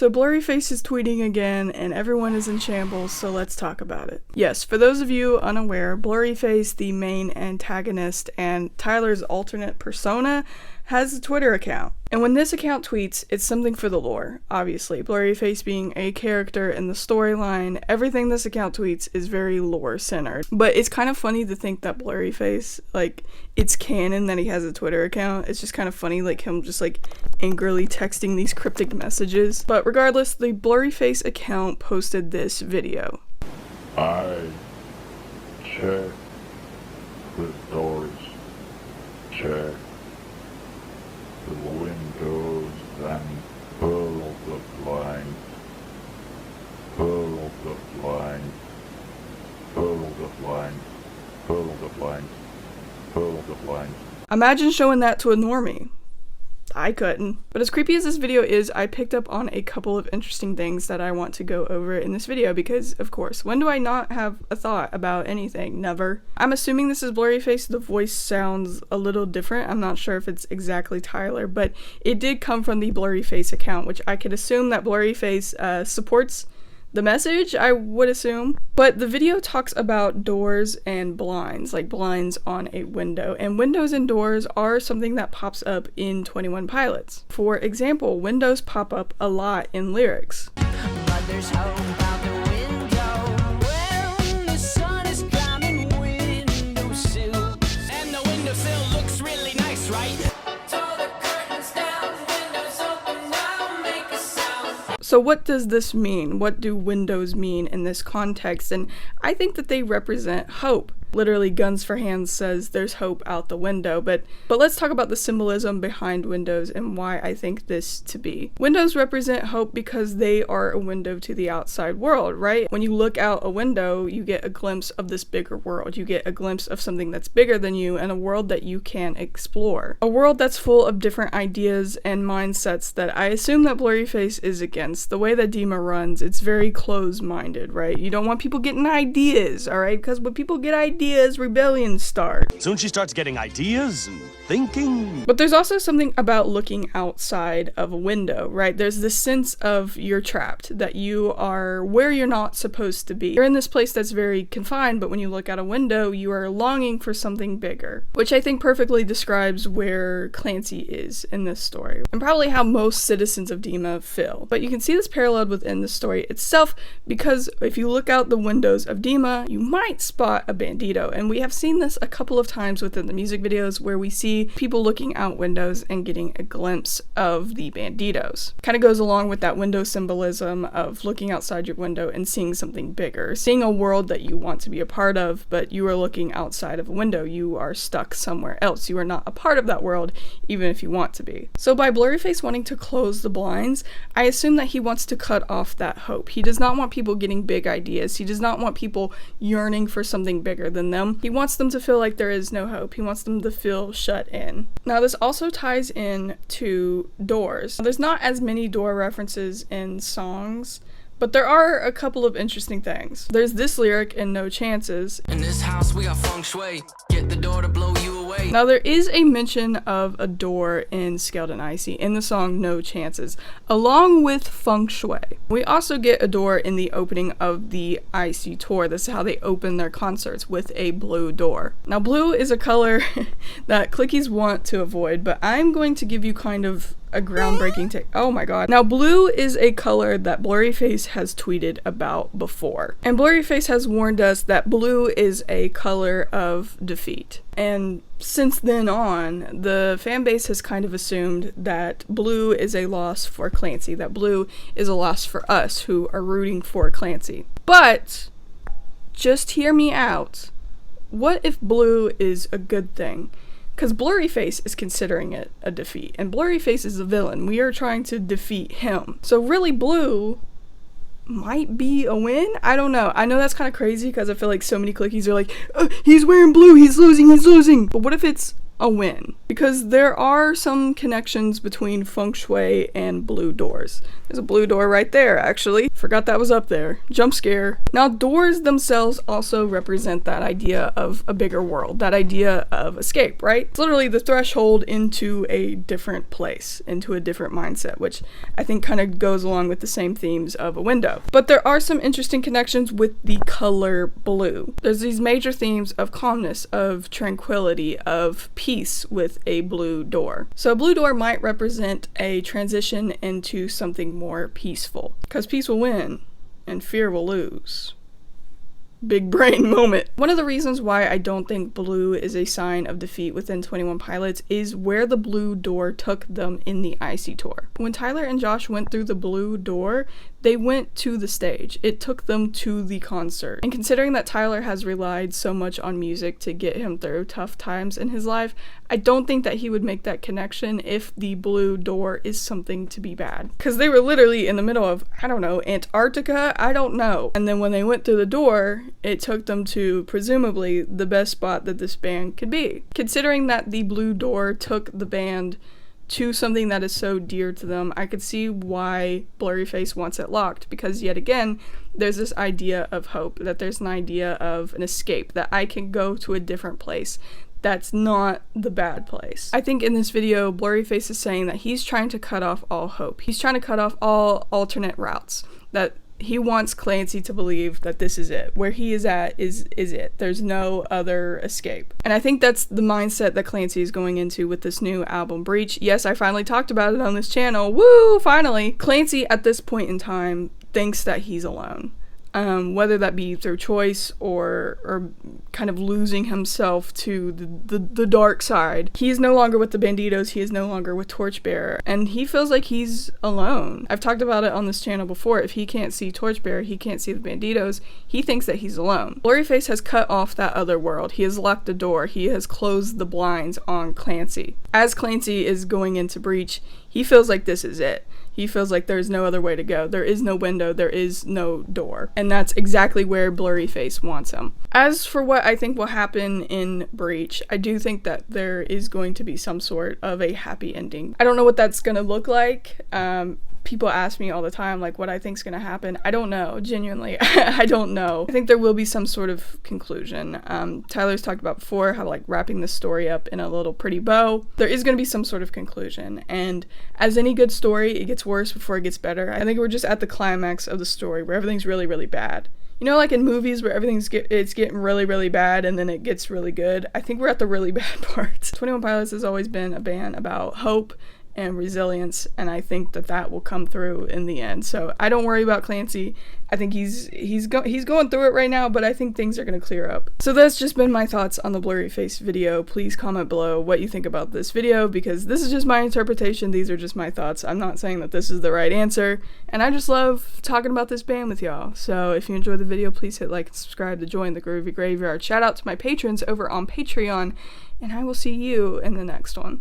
So Blurryface is tweeting again and everyone is in shambles, so let's talk about it. Yes, for those of you unaware, Blurryface, the main antagonist and Tyler's alternate persona, has a Twitter account. And when this account tweets, it's something for the lore, obviously. Blurryface being a character in the storyline, everything this account tweets is very lore-centered. But it's kind of funny to think that Blurryface, like, it's canon that he has a Twitter account. It's just kind of funny, like, him just, like, angrily texting these cryptic messages. But regardless, the Blurryface account posted this video. I check the doors, check the windows, and pull the blinds, pull the blinds, pull the blinds, pull the blinds, pull the blinds. Imagine showing that to a normie. I couldn't. But as creepy as this video is, I picked up on a couple of interesting things that I want to go over in this video because, of course, when do I not have a thought about anything? Never. I'm assuming this is Blurryface. The voice sounds a little different. I'm not sure if it's exactly Tyler, but it did come from the Blurryface account, which I could assume that Blurryface supports the message, I would assume. But the video talks about doors and blinds, like blinds on a window. And windows and doors are something that pops up in 21 Pilots. For example, windows pop up a lot in lyrics. But there's hope out the window when the sun is climbing windowsill. And the windowsill looks really nice, right? So what does this mean? What do windows mean in this context? And I think that they represent hope. Literally, Guns for Hands says there's hope out the window, but let's talk about the symbolism behind windows and why I think this to be. Windows represent hope because they are a window to the outside world, right? When you look out a window, you get a glimpse of this bigger world. You get a glimpse of something that's bigger than you and a world that you can explore. A world that's full of different ideas and mindsets that I assume that Blurryface is against. The way that Dima runs, it's very closed-minded, right? You don't want people getting ideas, all right? Because when people get ideas, rebellions start. Soon she starts getting ideas and thinking. But there's also something about looking outside of a window, right? There's this sense of you're trapped, that you are where you're not supposed to be. You're in this place that's very confined, but when you look out a window, you are longing for something bigger, which I think perfectly describes where Clancy is in this story, and probably how most citizens of Dima feel. But you can see this paralleled within the story itself, because if you look out the windows of Dima, you might spot a bandito. And we have seen this a couple of times within the music videos where we see people looking out windows and getting a glimpse of the banditos. Kind of goes along with that window symbolism of looking outside your window and seeing something bigger, seeing a world that you want to be a part of, but you are looking outside of a window. You are stuck somewhere else. You are not a part of that world, even if you want to be. So by Blurryface wanting to close the blinds, I assume that he wants to cut off that hope. He does not want people getting big ideas. He does not want people yearning for something bigger than them. He wants them to feel like there is no hope. He wants them to feel shut in. Now this also ties in to doors. There's not as many door references in songs, but there are a couple of interesting things. There's this lyric in No Chances. In this house we got feng shui. Get the door to blow you away. Now there is a mention of a door in Scaled and Icy in the song No Chances, along with feng shui. We also get a door in the opening of the Icy tour. This is how they open their concerts, with a blue door. Now blue is a color that clickies want to avoid, but I'm going to give you kind of a groundbreaking take. Oh my god. Now blue is a color that Blurryface has tweeted about before. And Blurryface has warned us that blue is a color of defeat. And since then on, the fan base has kind of assumed that blue is a loss for Clancy, that blue is a loss for us who are rooting for Clancy. But just hear me out. What if blue is a good thing? Because Blurryface is considering it a defeat, and Blurryface is the villain. We are trying to defeat him. So really blue might be a win? I don't know. I know that's kind of crazy because I feel like so many clickies are like, he's wearing blue, he's losing. But what if it's a win, because there are some connections between feng shui and blue doors. There's a blue door right there, actually. Forgot that was up there. Jump scare. Now, doors themselves also represent that idea of a bigger world, that idea of escape, right? It's literally the threshold into a different place, into a different mindset, which I think kind of goes along with the same themes of a window. But there are some interesting connections with the color blue. There's these major themes of calmness, of tranquility, of peace with a blue door. So a blue door might represent a transition into something more peaceful, because peace will win and fear will lose. Big brain moment. One of the reasons why I don't think blue is a sign of defeat within 21 Pilots is where the blue door took them in the Icy tour. When Tyler and Josh went through the blue door, they went to the stage. It took them to the concert. And considering that Tyler has relied so much on music to get him through tough times in his life, I don't think that he would make that connection if the blue door is something to be bad. Because they were literally in the middle of, I don't know, Antarctica? I don't know. And then when they went through the door, it took them to, presumably, the best spot that this band could be. Considering that the blue door took the band to something that is so dear to them, I could see why Blurryface wants it locked, because yet again, there's this idea of hope, that there's an idea of an escape, that I can go to a different place that's not the bad place. I think in this video, Blurryface is saying that he's trying to cut off all hope. He's trying to cut off all alternate routes, that he wants Clancy to believe that this is it. Where he is at is it. There's no other escape. And I think that's the mindset that Clancy is going into with this new album, Breach. Yes, I finally talked about it on this channel. Woo, finally! Clancy, at this point in time, thinks that he's alone. Whether that be through choice or kind of losing himself to the dark side. He is no longer with the Banditos, he is no longer with Torchbearer, and he feels like he's alone. I've talked about it on this channel before. If he can't see Torchbearer, he can't see the Banditos, he thinks that he's alone. Blurryface has cut off that other world. He has locked the door. He has closed the blinds on Clancy. As Clancy is going into Breach, he feels like this is it. He feels like there's no other way to go. There is no window, there is no door. And that's exactly where Blurryface wants him. As for what I think will happen in Breach, I do think that there is going to be some sort of a happy ending. I don't know what that's gonna look like. People ask me all the time, like, what I think's gonna happen. I don't know, genuinely. I don't know. I think there will be some sort of conclusion. Tyler's talked about before how, like, wrapping this story up in a little pretty bow. There is gonna be some sort of conclusion, and as any good story, it gets worse before it gets better. I think we're just at the climax of the story where everything's really, really bad. You know, like in movies where it's getting really, really bad and then it gets really good? I think we're at the really bad parts. 21 Pilots has always been a band about hope and resilience, and I think that will come through in the end. So I don't worry about Clancy. I think he's going through it right now, but I think things are going to clear up. So that's just been my thoughts on the Blurryface video. Please comment below what you think about this video, because this is just my interpretation. These are just my thoughts. I'm not saying that this is the right answer, and I just love talking about this band with y'all. So if you enjoyed the video, please hit like and subscribe to join the Groovy Graveyard. Shout out to my patrons over on Patreon, and I will see you in the next one.